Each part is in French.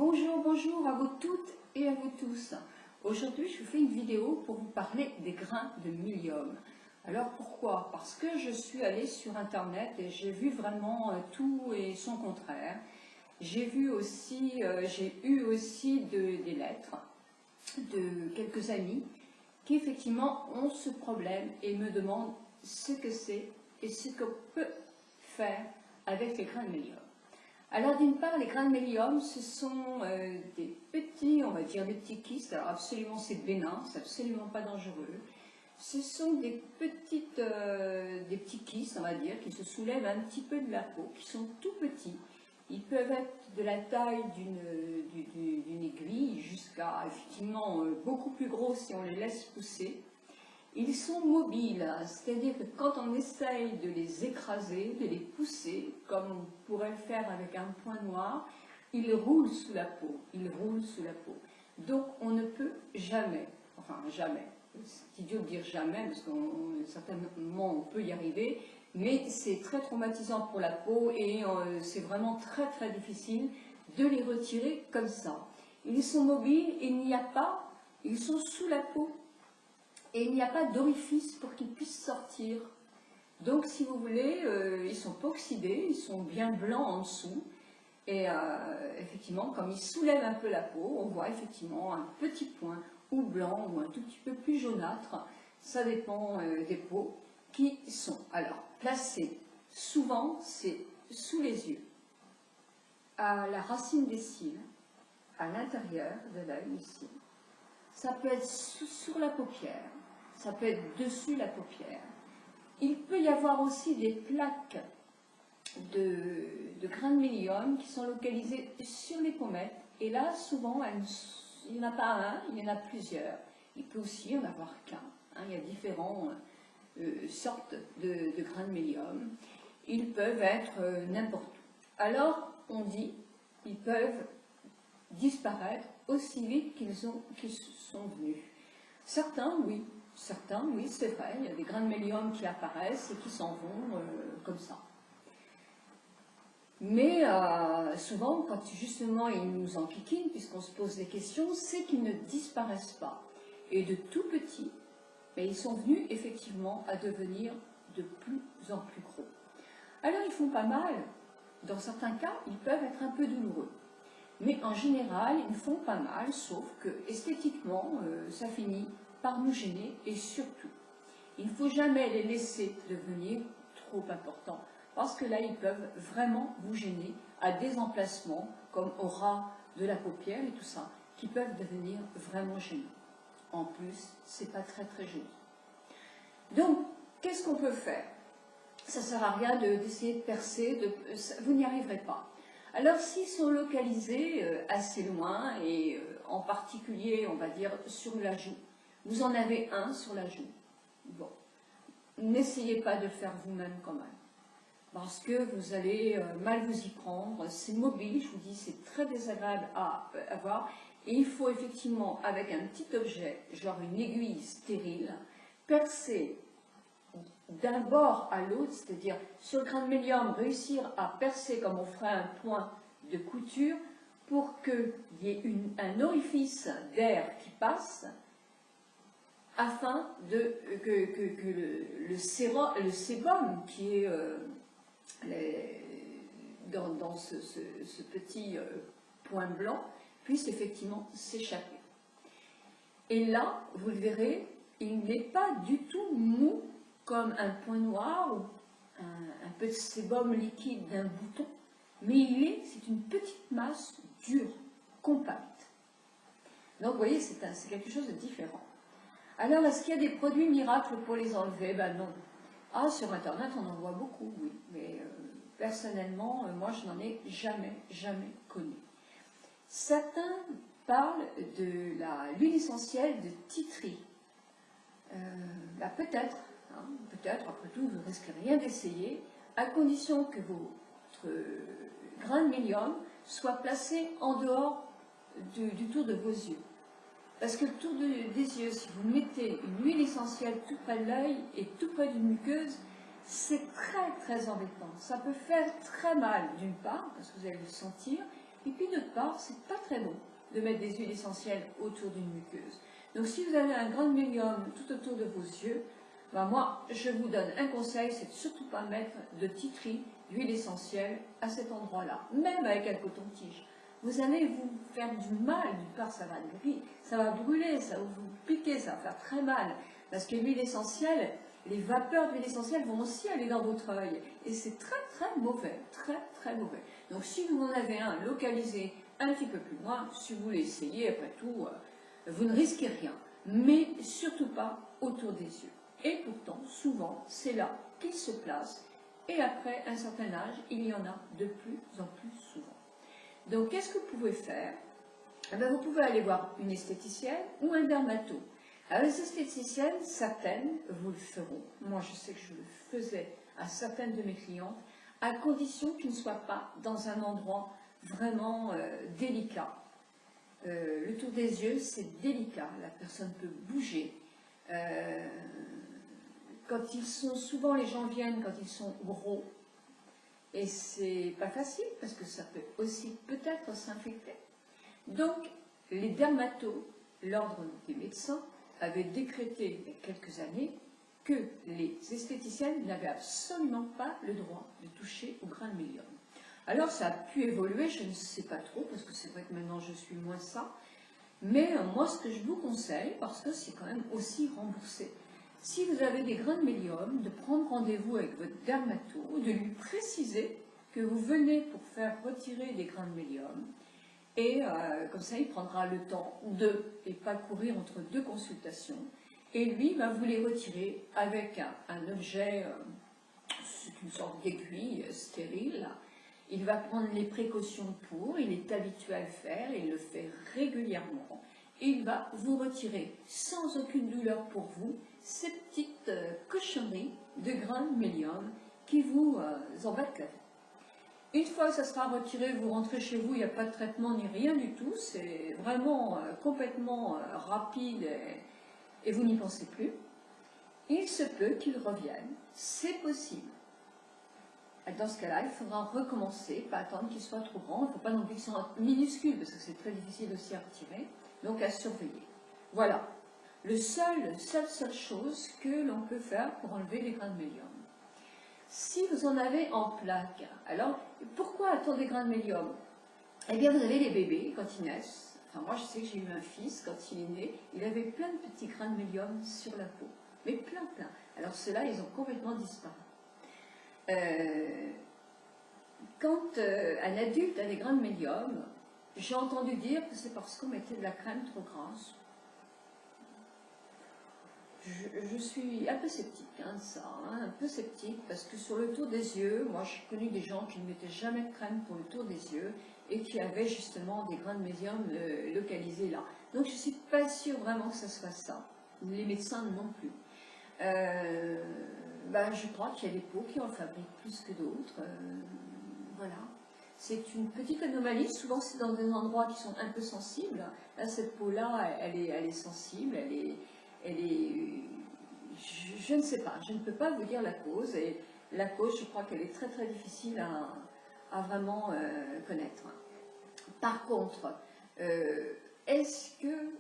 Bonjour, bonjour à vous toutes et à vous tous. Aujourd'hui, je vous fais une vidéo pour vous parler des grains de Mylium. Alors pourquoi? Parce que je suis allée sur internet et j'ai vu vraiment tout et son contraire. J'ai eu aussi des lettres de quelques amis qui effectivement ont ce problème et me demandent ce que c'est et ce qu'on peut faire avec les grains de Mylium. Alors d'une part, les grains de Mylium, ce sont des petits, on va dire des petits kystes. Alors absolument c'est bénin, c'est absolument pas dangereux. Ce sont des petits kystes, on va dire, qui se soulèvent un petit peu de la peau, qui sont tout petits. Ils peuvent être de la taille d'une aiguille jusqu'à effectivement beaucoup plus gros si on les laisse pousser. Ils sont mobiles, c'est-à-dire que quand on essaye de les écraser, de les pousser, comme on pourrait le faire avec un point noir, ils roulent sous la peau, ils roulent sous la peau. Donc on ne peut jamais, enfin jamais, c'est idiot de dire jamais, parce qu'à un certain moment on peut y arriver, mais c'est très traumatisant pour la peau et c'est vraiment très très difficile de les retirer comme ça. Ils sont mobiles, ils sont sous la peau. Et il n'y a pas d'orifice pour qu'ils puissent sortir. Donc, si vous voulez, ils ne sont pas oxydés, ils sont bien blancs en dessous. Et effectivement, comme ils soulèvent un peu la peau, on voit effectivement un petit point ou blanc ou un tout petit peu plus jaunâtre. Ça dépend des peaux qui sont. Alors, placés, souvent, c'est sous les yeux, à la racine des cils, à l'intérieur de l'œil ici. Ça peut être sur la paupière. Ça peut être dessus la paupière. Il peut y avoir aussi des plaques de grains de Mylium qui sont localisées sur les pommettes. Et là, souvent, il n'y en a pas un, il y en a plusieurs. Il peut aussi y en avoir qu'un. Il y a différentes sortes de grains de Mylium. Ils peuvent être n'importe où. Alors, on dit, ils peuvent disparaître aussi vite qu'ils sont venus. Certains, oui, c'est vrai, il y a des grains de Mylium qui apparaissent et qui s'en vont comme ça. Mais souvent, quand justement ils nous enquiquinent, puisqu'on se pose des questions, c'est qu'ils ne disparaissent pas. Et de tout petits, mais ils sont venus effectivement à devenir de plus en plus gros. Alors ils font pas mal, dans certains cas, ils peuvent être un peu douloureux. Mais en général, ils font pas mal, sauf que esthétiquement, ça finit par nous gêner et surtout, il ne faut jamais les laisser devenir trop importants parce que là, ils peuvent vraiment vous gêner à des emplacements comme au ras de la paupière et tout ça, qui peuvent devenir vraiment gênants. En plus, c'est pas très très joli. Donc, qu'est-ce qu'on peut faire? Ça ne sert à rien d'essayer de percer, vous n'y arriverez pas. Alors, s'ils sont localisés assez loin, et en particulier, on va dire, sur la joue, vous en avez un sur la joue. Bon, n'essayez pas de le faire vous-même quand même, parce que vous allez mal vous y prendre. C'est mobile, je vous dis, c'est très désagréable à avoir. Et il faut effectivement, avec un petit objet, genre une aiguille stérile, percer d'un bord à l'autre, c'est-à-dire sur le grain de Mylium, réussir à percer comme on ferait un point de couture pour qu'il y ait un orifice d'air qui passe afin que le sébum qui est dans ce petit point blanc puisse effectivement s'échapper. Et là, vous le verrez, il n'est pas du tout mou comme un point noir ou un peu de sébum liquide d'un bouton, mais c'est une petite masse dure, compacte. Donc vous voyez, c'est quelque chose de différent. Alors, est-ce qu'il y a des produits miracles pour les enlever? Ben non. Ah, sur Internet, on en voit beaucoup, oui, mais personnellement, moi, je n'en ai jamais connu. Certains parlent de l'huile essentielle de titri. Peut-être, après tout, vous ne risquez rien d'essayer, à condition que votre grain de Mylium soit placé en dehors du tour de vos yeux. Parce que le tour des yeux, si vous mettez une huile essentielle tout près de l'œil et tout près d'une muqueuse, c'est très très embêtant. Ça peut faire très mal d'une part, parce que vous allez le sentir, Et puis d'autre part, c'est pas très bon de mettre des huiles essentielles autour d'une muqueuse. Donc si vous avez un grain de médium tout autour de vos yeux, ben moi je vous donne un conseil, c'est de surtout pas mettre de titri d'huile essentielle à cet endroit-là, même avec un coton-tige. Vous allez vous faire du mal, d'une part ça va brûler, ça va vous piquer, ça va faire très mal, parce que l'huile essentielle, les vapeurs d'huile essentielle vont aussi aller dans votre œil, et c'est très très mauvais, très très mauvais. Donc si vous en avez un localisé un petit peu plus loin, si vous l'essayez, après tout, vous ne risquez rien, mais surtout pas autour des yeux. Et pourtant, souvent, c'est là qu'il se place, et après un certain âge, il y en a de plus en plus souvent. Donc, qu'est-ce que vous pouvez faire? Eh bien, vous pouvez aller voir une esthéticienne ou un dermato. Alors, les esthéticiennes, certaines vous le feront. Moi, je sais que je le faisais à certaines de mes clientes, à condition qu'ils ne soient pas dans un endroit vraiment délicat. Le tour des yeux, c'est délicat. La personne peut bouger. Quand ils sont, souvent les gens viennent quand ils sont gros. Et c'est pas facile parce que ça peut aussi peut-être s'infecter. Donc, les dermatos, l'ordre des médecins, avaient décrété il y a quelques années que les esthéticiennes n'avaient absolument pas le droit de toucher au grain de médium. Alors, ça a pu évoluer, je ne sais pas trop, parce que c'est vrai que maintenant je suis moins ça. Mais moi, ce que je vous conseille, parce que c'est quand même aussi remboursé, si vous avez des grains de médium, de prendre rendez-vous avec votre dermato, de lui préciser que vous venez pour faire retirer des grains de médium, et comme ça il prendra le temps et pas courir entre deux consultations, et lui va vous les retirer avec un objet, c'est une sorte d'aiguille stérile. Il va prendre les précautions pour, il est habitué à le faire, il le fait régulièrement, et il va vous retirer sans aucune douleur pour vous ces petites cochonneries de grains de médium qui vous embêtent la vie. Une fois que ça sera retiré, vous rentrez chez vous, il n'y a pas de traitement ni rien du tout, c'est vraiment complètement rapide et vous n'y pensez plus. Il se peut qu'il revienne, c'est possible. Dans ce cas-là, il faudra recommencer, pas attendre qu'il soit trop grand, il ne faut pas non plus qu'il soit minuscule, parce que c'est très difficile aussi à retirer, donc à surveiller. Voilà, seule chose que l'on peut faire pour enlever les grains de médium. Si vous en avez en plaques, alors pourquoi a-t-on des grains de médium? Eh bien, vous avez les bébés, quand ils naissent, enfin moi je sais que j'ai eu un fils, quand il est né, il avait plein de petits grains de médium sur la peau, mais plein. Alors ceux-là, ils ont complètement disparu. Quand un adulte a des grains de médium, j'ai entendu dire que c'est parce qu'on mettait de la crème trop grasse. Je suis un peu sceptique de ça, un peu sceptique, parce que sur le tour des yeux, moi j'ai connu des gens qui ne mettaient jamais de crème pour le tour des yeux et qui avaient justement des grains de médium localisés là. Donc je ne suis pas sûre vraiment que ce soit ça, les médecins non plus. Je crois qu'il y a des peaux qui en fabriquent plus que d'autres, voilà. C'est une petite anomalie, souvent c'est dans des endroits qui sont un peu sensibles. Là, cette peau-là, elle est sensible, je ne sais pas, je ne peux pas vous dire la cause, et la cause, je crois qu'elle est très très difficile à vraiment connaître. Par contre, est-ce que,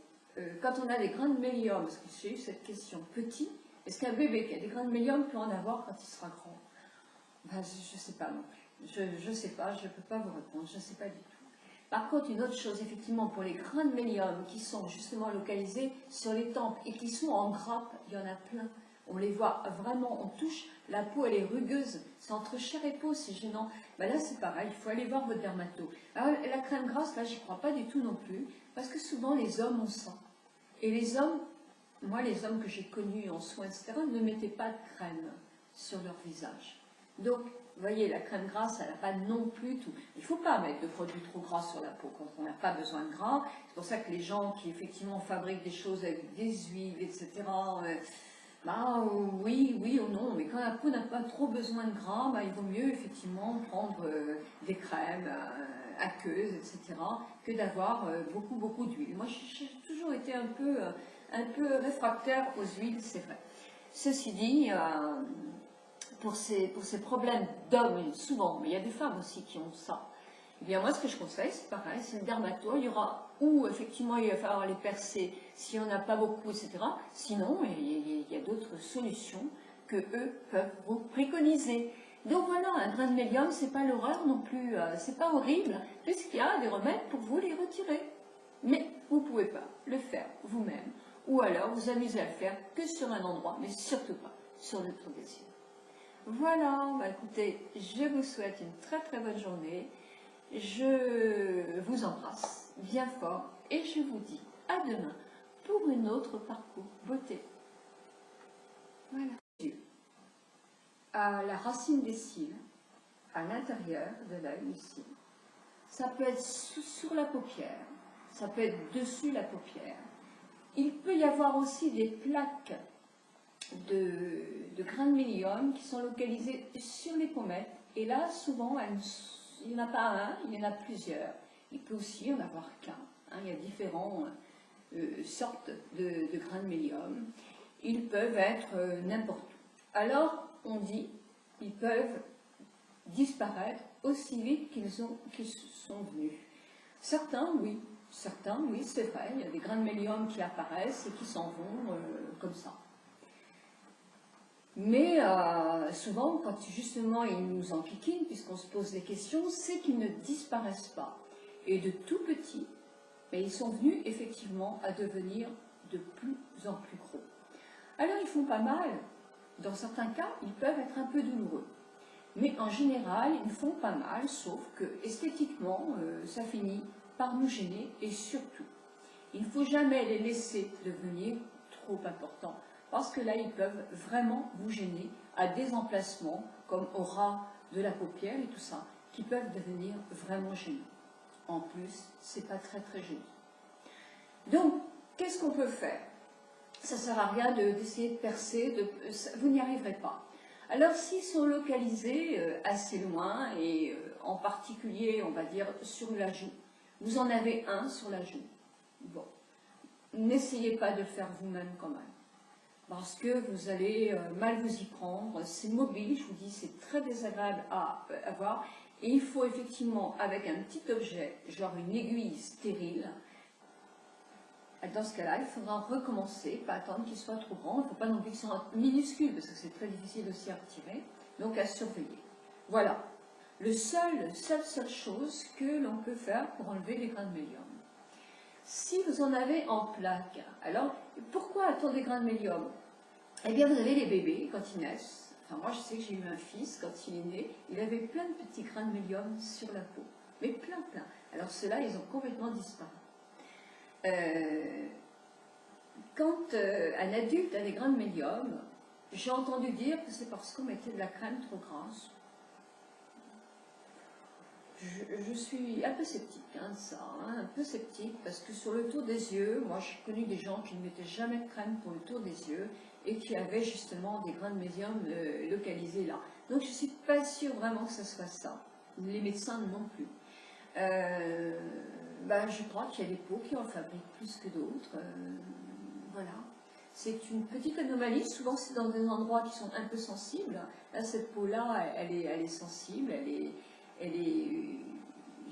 quand on a des grains de médium, parce que j'ai eu cette question, petit, est-ce qu'un bébé qui a des grains de médium peut en avoir quand il sera grand? Je ne sais pas non plus. Je ne sais pas, je ne peux pas vous répondre, je ne sais pas du tout. Par contre, une autre chose, effectivement, pour les grains de médium qui sont justement localisés sur les tempes et qui sont en grappe, il y en a plein. On les voit vraiment, on touche, la peau elle est rugueuse, c'est entre chair et peau, c'est gênant. Là c'est pareil, il faut aller voir votre dermato. Alors la crème grasse, là j'y crois pas du tout non plus, parce que souvent les hommes ont ça. Et les hommes, moi les hommes que j'ai connus en soins, etc., ne mettaient pas de crème sur leur visage. Donc, vous voyez, la crème grasse, elle n'a pas non plus tout. Il ne faut pas mettre de produits trop gras sur la peau quand on n'a pas besoin de gras. C'est pour ça que les gens qui effectivement fabriquent des choses avec des huiles, etc., oui ou non, mais quand la peau n'a pas trop besoin de gras, il vaut mieux effectivement prendre des crèmes aqueuses, etc., que d'avoir beaucoup d'huile. Moi, j'ai toujours été un peu réfractaire aux huiles, c'est vrai. Ceci dit, pour ces problèmes d'hommes, souvent, mais il y a des femmes aussi qui ont ça, Eh bien moi ce que je conseille, c'est pareil, c'est le dermato, il y aura, ou effectivement il va falloir les percer si on n'a pas beaucoup, etc. Sinon, il y a d'autres solutions que eux peuvent vous préconiser. Donc voilà, un grain de médium, c'est pas l'horreur non plus, c'est pas horrible, puisqu'il y a des remèdes pour vous les retirer. Mais vous ne pouvez pas le faire vous-même, ou alors vous amusez à le faire que sur un endroit, mais surtout pas sur le tour des yeux. Voilà, bah écoutez, je vous souhaite une très très bonne journée. Je vous embrasse bien fort et je vous dis à demain pour une autre parcours beauté. Voilà. À la racine des cils, à l'intérieur de l'œil ici. Ça peut être sur la paupière, ça peut être dessus la paupière. Il peut y avoir aussi des plaques de grains de médium qui sont localisées sur les pommettes. Et là, souvent, il n'y en a pas un, il y en a plusieurs. Il peut aussi y en avoir qu'un. Il y a différentes sortes de grains de médium. Ils peuvent être n'importe où. Alors, on dit, ils peuvent disparaître aussi vite qu'ils sont venus. Certains, oui, c'est vrai. Il y a des grains de médium qui apparaissent et qui s'en vont comme ça. Mais souvent, quand justement ils nous enquiquinent, puisqu'on se pose des questions, c'est qu'ils ne disparaissent pas. Et de tout petits, mais ils sont venus effectivement à devenir de plus en plus gros. Alors ils font pas mal. Dans certains cas, ils peuvent être un peu douloureux. Mais en général, ils font pas mal, sauf que esthétiquement, ça finit par nous gêner. Et surtout, il ne faut jamais les laisser devenir trop importants. Parce que là, ils peuvent vraiment vous gêner à des emplacements, comme au ras de la paupière et tout ça, qui peuvent devenir vraiment gênants. En plus, c'est pas très très joli. Donc, qu'est-ce qu'on peut faire? Ça ne sert à rien d'essayer de percer, vous n'y arriverez pas. Alors, s'ils sont localisés assez loin, et en particulier, on va dire, sur la joue, vous en avez un sur la joue. Bon, n'essayez pas de le faire vous-même quand même. Parce que vous allez mal vous y prendre, c'est mobile, je vous dis, c'est très désagréable à avoir, et il faut effectivement, avec un petit objet, genre une aiguille stérile, dans ce cas-là, il faudra recommencer, pas attendre qu'il soit trop grand, il ne faut pas non plus qu'il soit minuscule, parce que c'est très difficile aussi à retirer, donc à surveiller. Voilà, seule chose que l'on peut faire pour enlever les grains de médium. Si vous en avez en plaques, alors pourquoi a-t-on des grains de médium? Eh bien, vous avez les bébés quand ils naissent. Enfin, moi, je sais que j'ai eu un fils, quand il est né, il avait plein de petits grains de médium sur la peau. Mais plein. Alors, ceux-là, ils ont complètement disparu. Quand un adulte a des grains de médium, j'ai entendu dire que c'est parce qu'on mettait de la crème trop grasse. Je suis un peu sceptique de ça, un peu sceptique, parce que sur le tour des yeux, moi j'ai connu des gens qui ne mettaient jamais de crème pour le tour des yeux et qui avaient justement des grains de médium localisés là. Donc je ne suis pas sûre vraiment que ce soit ça. Les médecins non plus. Je crois qu'il y a des peaux qui en fabriquent plus que d'autres. Voilà. C'est une petite anomalie, souvent c'est dans des endroits qui sont un peu sensibles. Là, cette peau-là, elle est sensible,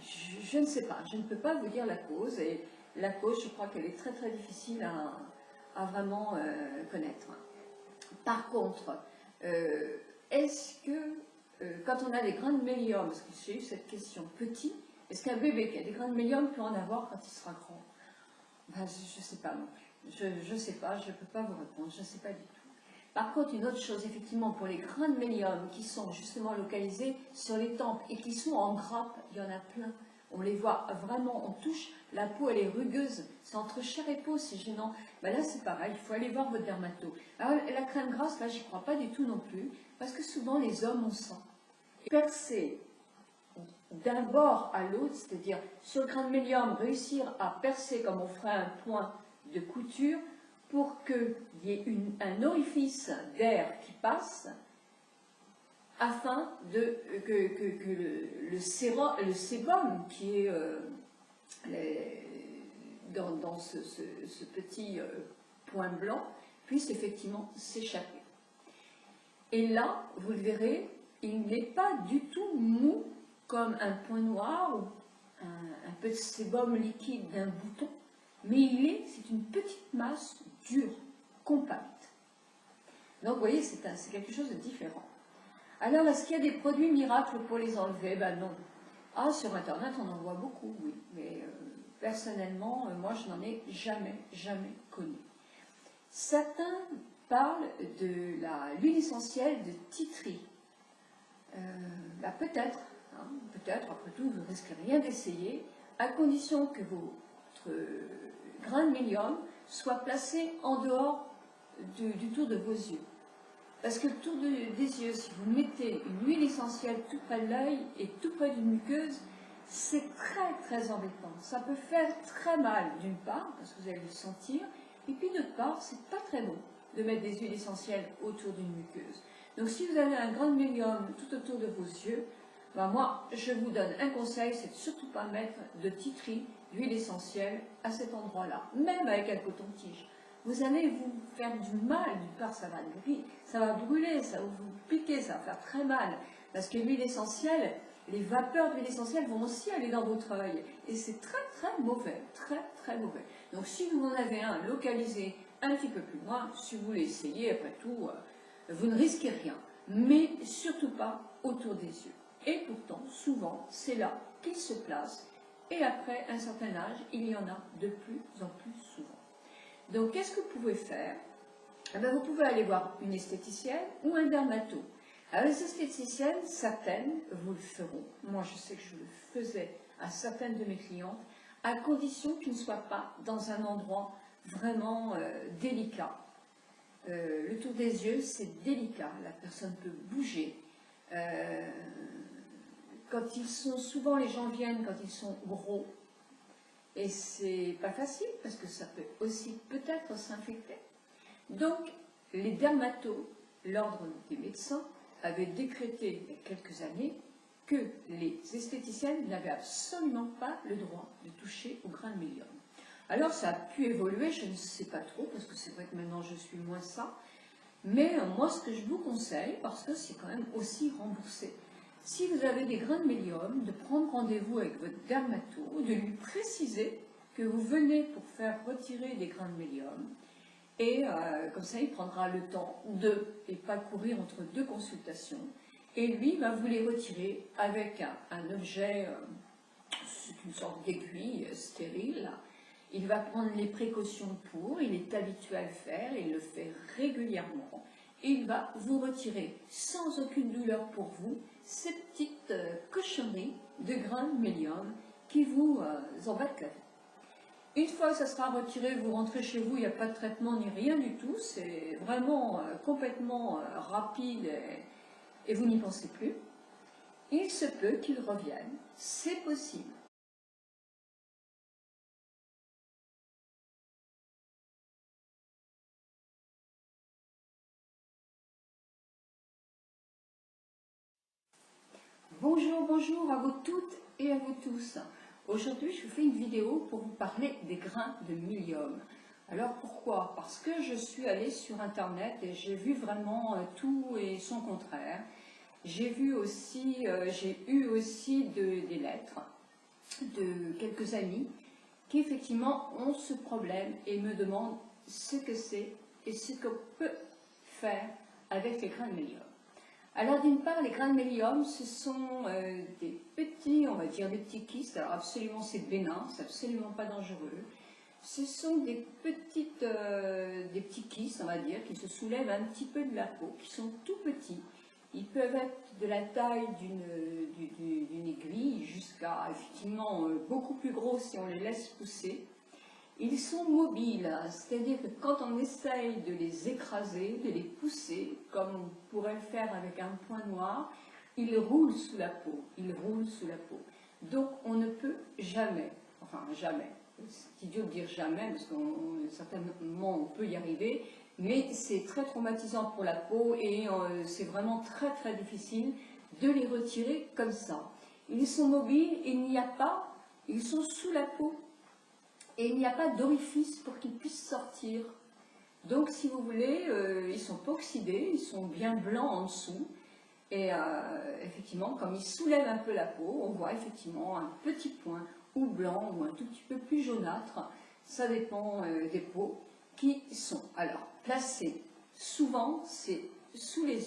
je ne sais pas, je ne peux pas vous dire la cause, et la cause, je crois qu'elle est très très difficile à vraiment connaître. Par contre, est-ce que, quand on a des grains de médium, parce que j'ai eu cette question, petit, est-ce qu'un bébé qui a des grains de médium peut en avoir quand il sera grand? Je ne sais pas non plus. Je ne sais pas, je ne peux pas vous répondre, je ne sais pas du tout. Par contre, une autre chose, effectivement, pour les grains de médium qui sont justement localisés sur les tempes et qui sont en grappe, il y en a plein. On les voit vraiment, on touche, la peau elle est rugueuse, c'est entre chair et peau, c'est gênant. Là c'est pareil, il faut aller voir votre dermato. Alors la crème grasse, là j'y crois pas du tout non plus, parce que souvent les hommes ont ça. Percer d'un bord à l'autre, c'est-à-dire sur le grain de médium, réussir à percer comme on ferait un point de couture, pour qu'il y ait un orifice d'air qui passe, afin que le sébum qui est dans ce petit point blanc puisse effectivement s'échapper. Et là, vous le verrez, il n'est pas du tout mou comme un point noir un peu de sébum liquide d'un bouton, mais c'est une petite masse dure, compacte. Donc vous voyez, c'est quelque chose de différent. Alors, est-ce qu'il y a des produits miracles pour les enlever? Ben non. Ah, sur Internet, on en voit beaucoup, oui. Mais personnellement, moi, je n'en ai jamais connu. Certains parlent de l'huile essentielle de titri. Peut-être, hein, peut-être, après tout, vous ne risquez rien d'essayer, à condition que votre grain de mélium soit placé en dehors du tour de vos yeux. Parce que le tour des yeux, si vous mettez une huile essentielle tout près de l'œil et tout près d'une muqueuse, c'est très embêtant. Ça peut faire très mal d'une part, parce que vous allez le sentir, et puis d'autre part, c'est pas très bon de mettre des huiles essentielles autour d'une muqueuse. Donc si vous avez un grain de mélium tout autour de vos yeux, ben moi, je vous donne un conseil, c'est de surtout pas mettre de titri, d'huile essentielle à cet endroit-là, même avec un coton-tige. Vous allez vous faire du mal, d'une part ça va brûler, ça va vous piquer, ça va faire très mal, parce que l'huile essentielle, les vapeurs d'huile essentielle vont aussi aller dans votre œil, et c'est très mauvais, très mauvais. Donc si vous en avez un localisé un petit peu plus loin, si vous l'essayez, après tout, vous ne risquez rien, mais surtout pas autour des yeux. Et pourtant, souvent, c'est là qu'il se place, et après un certain âge, il y en a de plus en plus souvent. Donc, qu'est-ce que vous pouvez faire? Vous pouvez aller voir une esthéticienne ou un dermato. Alors, les esthéticiennes, certaines vous le feront. Moi, je sais que je le faisais à certaines de mes clientes, à condition qu'ils ne soient pas dans un endroit vraiment délicat. Le tour des yeux, c'est délicat. La personne peut bouger. Souvent les gens viennent quand ils sont gros. Et c'est pas facile parce que ça peut aussi peut-être s'infecter. Donc, les dermatos, l'ordre des médecins, avaient décrété il y a quelques années que les esthéticiennes n'avaient absolument pas le droit de toucher au grain de mélium. Alors, ça a pu évoluer, je ne sais pas trop, parce que c'est vrai que maintenant je suis moins ça. Mais moi, ce que je vous conseille, parce que c'est quand même aussi remboursé, si vous avez des grains de mélium, de prendre rendez-vous avec votre dermato, de lui préciser que vous venez pour faire retirer des grains de mélium, et comme ça il prendra le temps et pas courir entre deux consultations, et lui va vous les retirer avec un objet, c'est une sorte d'aiguille stérile. Il va prendre les précautions il est habitué à le faire, il le fait régulièrement, et il va vous retirer sans aucune douleur pour vous ces petites cochonneries de grains de mélium qui vous embêtent la vie. Une fois que ça sera retiré, vous rentrez chez vous, il n'y a pas de traitement ni rien du tout, c'est vraiment complètement rapide et vous n'y pensez plus. Il se peut qu'il revienne, c'est possible. Bonjour à vous toutes et à vous tous. Aujourd'hui, je vous fais une vidéo pour vous parler des grains de mélium. Alors pourquoi? Parce que je suis allée sur Internet et j'ai vu vraiment tout et son contraire. J'ai eu aussi des lettres de quelques amis qui effectivement ont ce problème et me demandent ce que c'est et ce qu'on peut faire avec les grains de mélium. Alors d'une part, les grains de mélium, ce sont des petits, on va dire des petits kystes. Alors absolument c'est bénin, c'est absolument pas dangereux. Ce sont des petits kystes, on va dire, qui se soulèvent un petit peu de la peau, qui sont tout petits. Ils peuvent être de la taille d'une aiguille jusqu'à effectivement beaucoup plus gros si on les laisse pousser. Ils sont mobiles, c'est-à-dire que quand on essaye de les écraser, de les pousser, comme on pourrait le faire avec un point noir, ils roulent sous la peau, Donc on ne peut jamais, c'est idiot de dire jamais, parce que certainement on peut y arriver, mais c'est très traumatisant pour la peau et c'est vraiment très difficile de les retirer comme ça. Ils sont mobiles, ils sont sous la peau. Et il n'y a pas d'orifice pour qu'ils puissent sortir. Donc, si vous voulez, ils ne sont pas oxydés, ils sont bien blancs en dessous. Et effectivement, comme il soulève un peu la peau, on voit effectivement un petit point ou blanc ou un tout petit peu plus jaunâtre. Ça dépend des peaux qui sont. Alors, placés souvent, c'est sous les yeux.